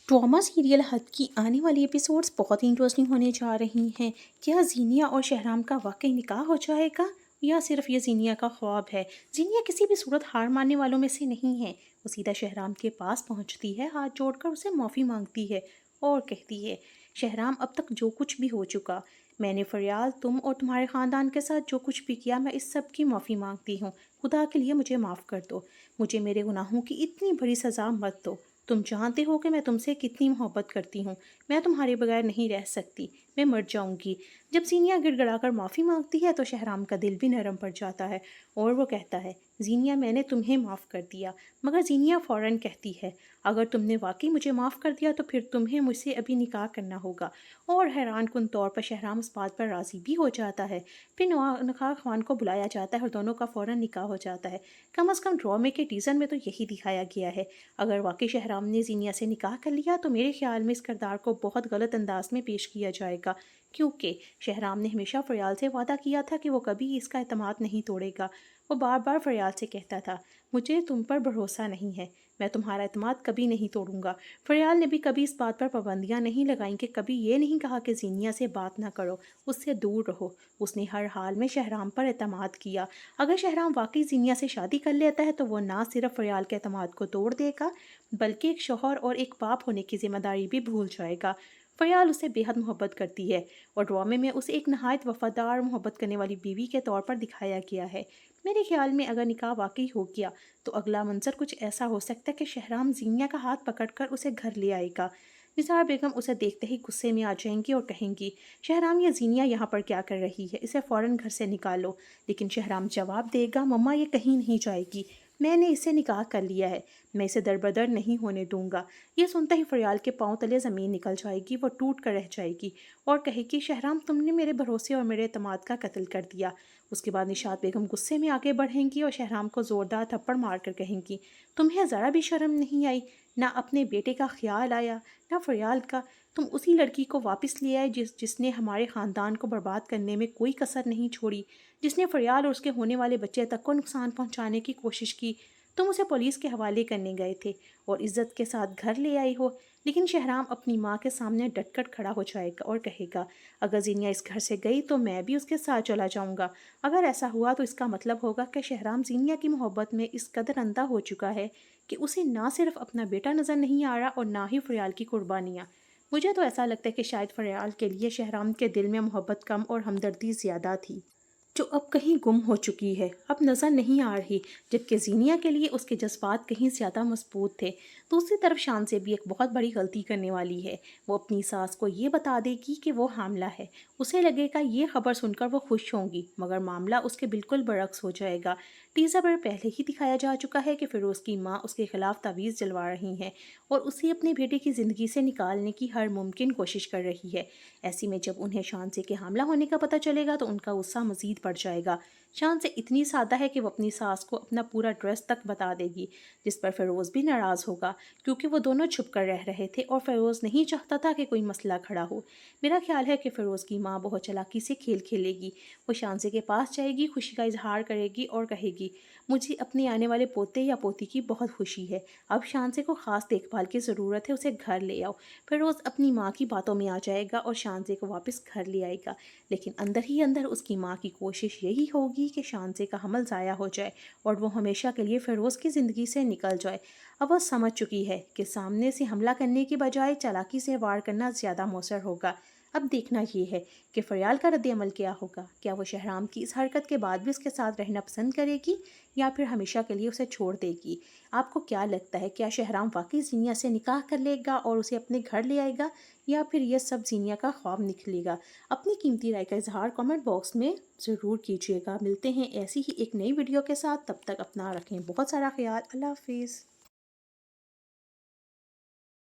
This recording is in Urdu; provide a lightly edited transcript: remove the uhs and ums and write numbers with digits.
ڈرامہ سیریل حد کی آنے والی ایپیسوڈز بہت ہی انٹرسٹنگ ہونے جا رہی ہیں۔ کیا زینیا اور شہرام کا واقعی نکاح ہو جائے گا یا صرف یہ زینیا کا خواب ہے؟ زینیا کسی بھی صورت ہار ماننے والوں میں سے نہیں ہے۔ وہ سیدھا شہرام کے پاس پہنچتی ہے، ہاتھ جوڑ کر اسے معافی مانگتی ہے اور کہتی ہے، شہرام اب تک جو کچھ بھی ہو چکا، میں نے فریال، تم اور تمہارے خاندان کے ساتھ جو کچھ بھی کیا، میں اس سب کی معافی مانگتی ہوں۔ خدا کے لیے مجھے معاف کر دو، مجھے میرے گناہوں کی اتنی بڑی سزا مت دو۔ تم جانتے ہو کہ میں تم سے کتنی محبت کرتی ہوں، میں تمہارے بغیر نہیں رہ سکتی، میں مر جاؤں گی۔ جب زینیا گڑ گڑا کر معافی مانگتی ہے تو شہرام کا دل بھی نرم پڑ جاتا ہے اور وہ کہتا ہے، زینیا میں نے تمہیں معاف کر دیا۔ مگر زینیا فوراً کہتی ہے، اگر تم نے واقعی مجھے معاف کر دیا تو پھر تمہیں مجھ سے ابھی نکاح کرنا ہوگا۔ اور حیران کن طور پر شہرام اس بات پر راضی بھی ہو جاتا ہے۔ پھر نکاح خوان کو بلایا جاتا ہے اور دونوں کا فوراً نکاح ہو جاتا ہے۔ کم از کم ڈرامے کے ٹیزر میں تو یہی دکھایا گیا ہے۔ اگر واقعی شہرام نے زینیا سے نکاح کر لیا تو میرے خیال میں اس کردار کو بہت غلط انداز میں پیش کیا جائے گا، کیونکہ شہرام نے ہمیشہ فریال سے وعدہ کیا تھا کہ وہ کبھی اس کا اعتماد نہیں توڑے گا۔ وہ بار بار فریال سے کہتا تھا، مجھے تم پر بھروسہ نہیں ہے، میں تمہارا اعتماد کبھی نہیں توڑوں گا۔ فریال نے بھی کبھی اس بات پر پابندیاں نہیں لگائیں، کہ کبھی یہ نہیں کہا کہ زینیا سے بات نہ کرو، اس سے دور رہو۔ اس نے ہر حال میں شہرام پر اعتماد کیا۔ اگر شہرام واقعی زینیا سے شادی کر لیتا ہے تو وہ نہ صرف فریال کے اعتماد کو توڑ دے گا بلکہ ایک شوہر اور ایک باپ ہونے کی ذمہ داری بھی بھول جائے گا۔ فریال اسے بے حد محبت کرتی ہے اور ڈرامے میں اسے ایک نہایت وفادار محبت کرنے والی بیوی کے طور پر دکھایا گیا ہے۔ میرے خیال میں اگر نکاح واقعی ہو گیا تو اگلا منظر کچھ ایسا ہو سکتا ہے کہ شہرام زینیا کا ہاتھ پکڑ کر اسے گھر لے آئے گا۔ نثار بیگم اسے دیکھتے ہی غصے میں آ جائیں گی اور کہیں گی، شہرام، یہ زینیا یہاں پر کیا کر رہی ہے، اسے فوراً گھر سے نکالو۔ لیکن شہرام جواب دے گا، مما یہ کہیں نہیں جائے گی، میں نے اسے نکاح کر لیا ہے، میں اسے دربدر نہیں ہونے دوں گا۔ یہ سنتا ہی فریال کے پاؤں تلے زمین نکل جائے گی، وہ ٹوٹ کر رہ جائے گی اور کہے گی، شہرام تم نے میرے بھروسے اور میرے اعتماد کا قتل کر دیا۔ اس کے بعد نشاط بیگم غصے میں آگے بڑھیں گی اور شہرام کو زوردار تھپڑ مار کر کہیں گی، تمہیں ذرا بھی شرم نہیں آئی، نہ اپنے بیٹے کا خیال آیا نہ فریال کا، تم اسی لڑکی کو واپس لے آئے جس نے ہمارے خاندان کو برباد کرنے میں کوئی کسر نہیں چھوڑی، جس نے فریال اور اس کے ہونے والے بچے تک کو نقصان پہنچانے کی کوشش کی۔ تم اسے پولیس کے حوالے کرنے گئے تھے اور عزت کے ساتھ گھر لے آئی ہو۔ لیکن شہرام اپنی ماں کے سامنے ڈٹ کر کھڑا ہو جائے گا اور کہے گا، اگر زینیا اس گھر سے گئی تو میں بھی اس کے ساتھ چلا جاؤں گا۔ اگر ایسا ہوا تو اس کا مطلب ہوگا کہ شہرام زینیا کی محبت میں اس قدر اندھا ہو چکا ہے کہ اسے نہ صرف اپنا بیٹا نظر نہیں آ رہا اور نہ ہی فریال کی قربانیاں۔ مجھے تو ایسا لگتا ہے کہ شاید فریال کے لیے شہرام کے دل میں محبت کم اور ہمدردی زیادہ تھی، جو اب کہیں گم ہو چکی ہے، اب نظر نہیں آ رہی، جبکہ زینیا کے لیے اس کے جذبات کہیں زیادہ مضبوط تھے۔ دوسری طرف شان سے بھی ایک بہت بڑی غلطی کرنے والی ہے۔ وہ اپنی ساس کو یہ بتا دے گی کہ وہ حاملہ ہے، اسے لگے گا یہ خبر سن کر وہ خوش ہوں گی، مگر معاملہ اس کے بالکل برعکس ہو جائے گا۔ ٹیزر پر پہلے ہی دکھایا جا چکا ہے کہ فیروز کی ماں اس کے خلاف تعویذ جلوا رہی ہیں اور اسے اپنے بیٹے کی زندگی سے نکالنے کی ہر ممکن کوشش کر رہی ہے۔ ایسی میں جب انہیں شان سے کے حاملہ ہونے کا پتہ چلے گا تو ان کا غصہ مزید بڑھ جائے گا۔ شان سے اتنی سادہ ہے کہ وہ اپنی ساس کو اپنا پورا ایڈریس تک بتا دے گی، جس پر فیروز بھی ناراض ہوگا، کیونکہ وہ دونوں چھپ کر رہ رہے تھے اور فیروز نہیں چاہتا تھا کہ کوئی مسئلہ کھڑا ہو۔ میرا خیال ہے کہ فیروز کی ماں بہت چالاکی سے کھیل کھیلے گی۔ وہ شانزے کے پاس جائے گی، خوشی کا اظہار کرے گی اور کہے گی، مجھے اپنے آنے والے پوتے یا پوتی کی بہت خوشی ہے، اب شانزے کو خاص دیکھ بھال کی ضرورت ہے، اسے گھر لے آؤ۔ فیروز اپنی ماں کی باتوں میں آ جائے گا اور شانزے کو واپس گھر لے آئے گا، لیکن اندر ہی اندر اس کی ماں کی کوشش یہی ہوگی کہ شانزے کا حمل ضائع ہو جائے اور وہ ہمیشہ کے لیے فیروز کی زندگی سے نکل جائے۔ اب وہ سمجھ چکی ہے کہ سامنے سے حملہ کرنے کی بجائے چالاکی سے وار کرنا زیادہ مؤثر ہوگا۔ اب دیکھنا یہ ہے کہ فریال کا رد عمل کیا ہوگا، کیا وہ شہرام کی اس حرکت کے بعد بھی اس کے ساتھ رہنا پسند کرے گی یا پھر ہمیشہ کے لیے اسے چھوڑ دے گی؟ آپ کو کیا لگتا ہے، کیا شہرام واقعی زینیا سے نکاح کر لے گا اور اسے اپنے گھر لے آئے گا یا پھر یہ سب زینیا کا خواب نکلے گا؟ اپنی قیمتی رائے کا اظہار کامنٹ باکس میں ضرور کیجیے گا۔ ملتے ہیں ایسی ہی ایک نئی ویڈیو کے ساتھ، تب تک اپنا رکھیں بہت سارا خیال۔ اللہ حافظ۔